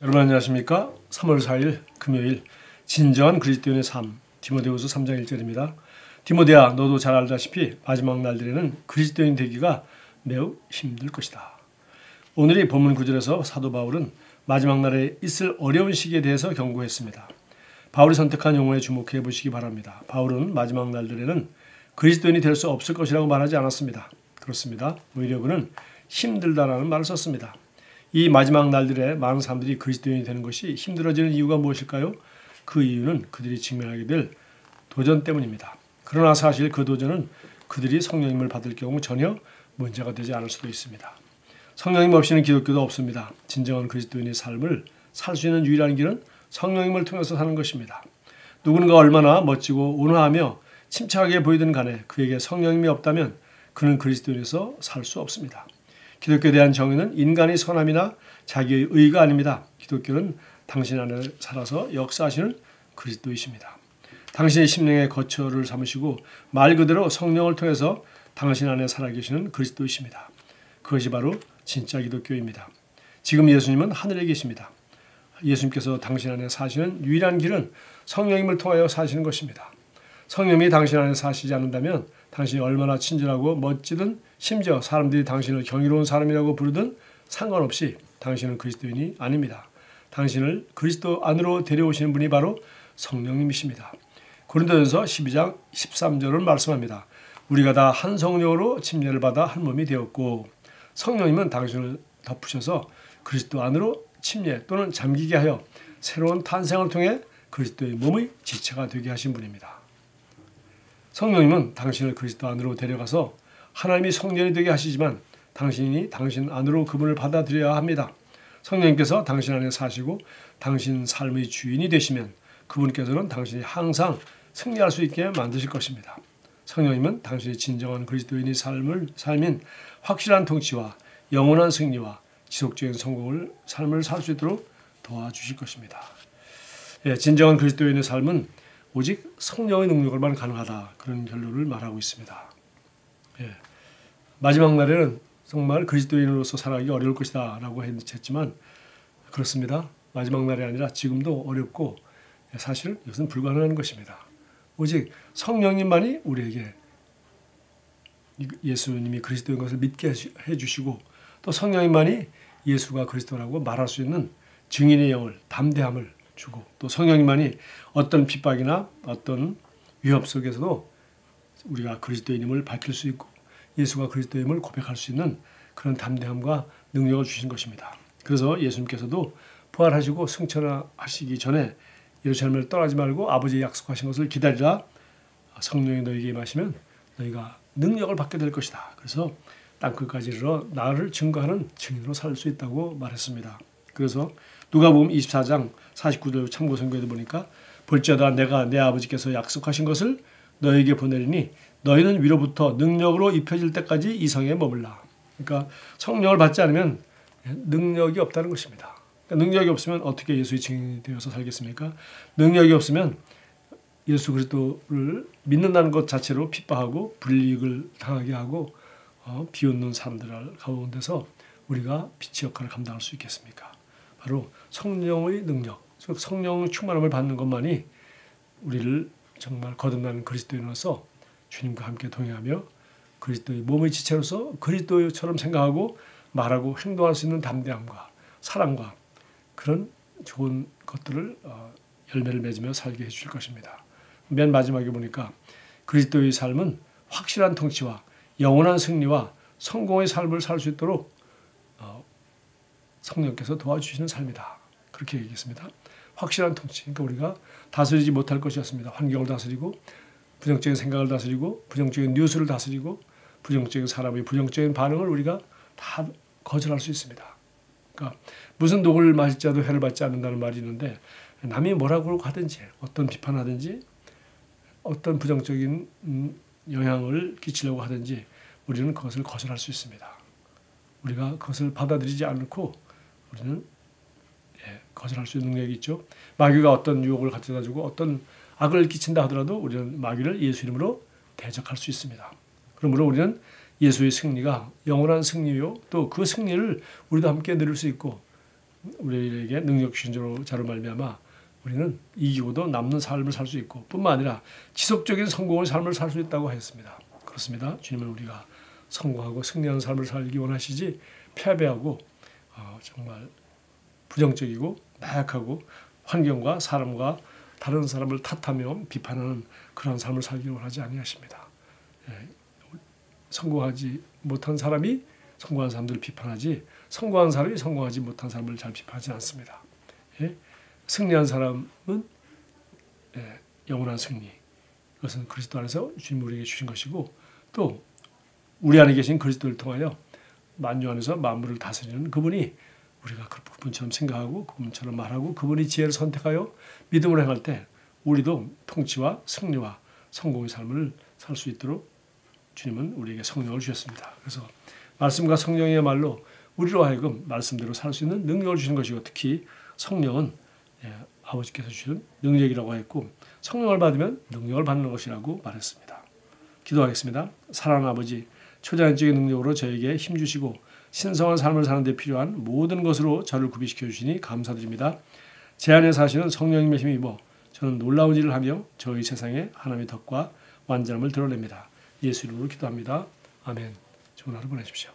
여러분 안녕하십니까? 3월 4일 금요일 진정한 그리스도인의 삶 디모데후서 3장 1절입니다. 디모데야 너도 잘 알다시피 마지막 날들에는 그리스도인 되기가 매우 힘들 것이다. 오늘의 본문 구절에서 사도 바울은 마지막 날에 있을 어려운 시기에 대해서 경고했습니다. 바울이 선택한 용어에 주목해 보시기 바랍니다. 바울은 마지막 날들에는 그리스도인이 될 수 없을 것이라고 말하지 않았습니다. 그렇습니다. 오히려 그는 힘들다라는 말을 썼습니다. 이 마지막 날들에 많은 사람들이 그리스도인이 되는 것이 힘들어지는 이유가 무엇일까요? 그 이유는 그들이 직면하게 될 도전 때문입니다. 그러나 사실 그 도전은 그들이 성령님을 받을 경우 전혀 문제가 되지 않을 수도 있습니다. 성령님 없이는 기독교도 없습니다. 진정한 그리스도인의 삶을 살 수 있는 유일한 길은 성령님을 통해서 사는 것입니다. 누군가 얼마나 멋지고 온화하며 침착하게 보이든 간에 그에게 성령님이 없다면 그는 그리스도인에서 살 수 없습니다. 기독교에 대한 정의는 인간의 선함이나 자기의 의가 아닙니다. 기독교는 당신 안에 살아서 역사하시는 그리스도이십니다. 당신의 심령의 거처를 삼으시고 말 그대로 성령을 통해서 당신 안에 살아계시는 그리스도이십니다. 그것이 바로 진짜 기독교입니다. 지금 예수님은 하늘에 계십니다. 예수님께서 당신 안에 사시는 유일한 길은 성령님을 통하여 사시는 것입니다. 성령이 당신 안에 사시지 않는다면 당신이 얼마나 친절하고 멋지든 심지어 사람들이 당신을 경이로운 사람이라고 부르든 상관없이 당신은 그리스도인이 아닙니다. 당신을 그리스도 안으로 데려오시는 분이 바로 성령님이십니다. 고린도전서 12장 13절은 말씀합니다. 우리가 다 한 성령으로 침례를 받아 한 몸이 되었고 성령님은 당신을 덮으셔서 그리스도 안으로 침례 또는 잠기게 하여 새로운 탄생을 통해 그리스도의 몸의 지체가 되게 하신 분입니다. 성령님은 당신을 그리스도 안으로 데려가서 하나님이 성전이 되게 하시지만 당신이 당신 안으로 그분을 받아들여야 합니다. 성령님께서 당신 안에 사시고 당신 삶의 주인이 되시면 그분께서는 당신이 항상 승리할 수 있게 만드실 것입니다. 성령님은 당신이 진정한 그리스도인의 삶인 확실한 통치와 영원한 승리와 지속적인 삶을 살 수 있도록 도와주실 것입니다. 진정한 그리스도인의 삶은 오직 성령의 능력으로만 가능하다. 그런 결론을 말하고 있습니다. 마지막 날에는 정말 그리스도인으로서 살아가기 어려울 것이다 라고 했지만 그렇습니다. 마지막 날이 아니라 지금도 어렵고 사실 이것은 불가능한 것입니다. 오직 성령님만이 우리에게 예수님이 그리스도인 것을 믿게 해주시고 또 성령님만이 예수가 그리스도라고 말할 수 있는 증인의 영을 담대함을 주고 또 성령님만이 어떤 핍박이나 어떤 위협 속에서도 우리가 그리스도인임을 밝힐 수 있고 예수가 그리스도임을 고백할 수 있는 그런 담대함과 능력을 주신 것입니다. 그래서 예수님께서도 부활하시고 승천하시기 전에 예루살렘을 떠나지 말고 아버지의 약속하신 것을 기다리라. 성령이 너에게 임하시면 너희가 능력을 받게 될 것이다. 그래서 땅끝까지 이르러 나를 증거하는 증인으로 살 수 있다고 말했습니다. 그래서 누가복음 24장 49절 참고 성경에도 보니까 볼지어다 내가 내 아버지께서 약속하신 것을 너에게 보내리니 너희는 위로부터 능력으로 입혀질 때까지 이 성에 머물라. 그러니까 성령을 받지 않으면 능력이 없다는 것입니다. 그러니까 능력이 없으면 어떻게 예수의 증인이 되어서 살겠습니까? 능력이 없으면 예수 그리스도를 믿는다는 것 자체로 핍박하고 불이익을 당하게 하고 비웃는 사람들 가운데서 우리가 빛의 역할을 감당할 수 있겠습니까? 바로 성령의 능력, 즉 성령의 충만함을 받는 것만이 우리를 정말 거듭나는 그리스도인으로서 주님과 함께 동행하며 그리스도의 몸의 지체로서 그리스도처럼 생각하고 말하고 행동할 수 있는 담대함과 사랑과 그런 좋은 것들을 열매를 맺으며 살게 해주실 것입니다. 맨 마지막에 보니까 그리스도의 삶은 확실한 통치와 영원한 승리와 성공의 삶을 살 수 있도록 성령께서 도와주시는 삶이다. 그렇게 얘기했습니다. 확실한 통치. 그러니까 우리가 다스리지 못할 것이었습니다. 환경을 다스리고 부정적인 생각을 다스리고 부정적인 뉴스를 다스리고 부정적인 사람의 부정적인 반응을 우리가 다 거절할 수 있습니다. 그러니까 무슨 독을 마실자도 해를 받지 않는다는 말이 있는데 남이 뭐라고 하든지 어떤 비판하든지 어떤 부정적인 영향을 끼치려고 하든지 우리는 그것을 거절할 수 있습니다. 우리가 그것을 받아들이지 않고 우리는 거절할 수 있는 능력이 있죠. 마귀가 어떤 유혹을 가져다 주고 어떤 악을 끼친다 하더라도 우리는 마귀를 예수 이름으로 대적할 수 있습니다. 그러므로 우리는 예수의 승리가 영원한 승리요 또 그 승리를 우리도 함께 누릴 수 있고 우리에게 능력 주신 자로 말미암아 우리는 이기고도 남는 삶을 살 수 있고 뿐만 아니라 지속적인 성공의 삶을 살 수 있다고 하였습니다. 그렇습니다. 주님은 우리가 성공하고 승리하는 삶을 살기 원하시지 패배하고 정말 부정적이고 나약하고 환경과 사람과 다른 사람을 탓하며 비판하는 그런 삶을 살기 원하지 아니하십니다. 성공하지 못한 사람이 성공한 사람들을 비판하지 성공한 사람이 성공하지 못한 사람을 잘 비판하지 않습니다. 승리한 사람은 영원한 승리. 그것은 그리스도 안에서 주님 우리에게 주신 것이고 또 우리 안에 계신 그리스도를 통하여 만유 안에서 만물을 다스리는 그분이 우리가 그분처럼 생각하고 그분처럼 말하고 그분이 지혜를 선택하여 믿음으로 행할 때 우리도 통치와 승리와 성공의 삶을 살 수 있도록 주님은 우리에게 성령을 주셨습니다. 그래서 말씀과 성령이야말로 우리로 하여금 말씀대로 살 수 있는 능력을 주신 것이고 특히 성령은 아버지께서 주신 능력이라고 했고 성령을 받으면 능력을 받는 것이라고 말했습니다. 기도하겠습니다. 사랑하는 아버지, 초자연적인 능력으로 저에게 힘주시고 신성한 삶을 사는 데 필요한 모든 것으로 저를 구비시켜 주시니 감사드립니다. 제 안에 사시는 성령님의 힘에 입어 저는 놀라운 일을 하며 저희 세상에 하나님의 덕과 완전함을 드러냅니다. 예수 이름으로 기도합니다. 아멘. 좋은 하루 보내십시오.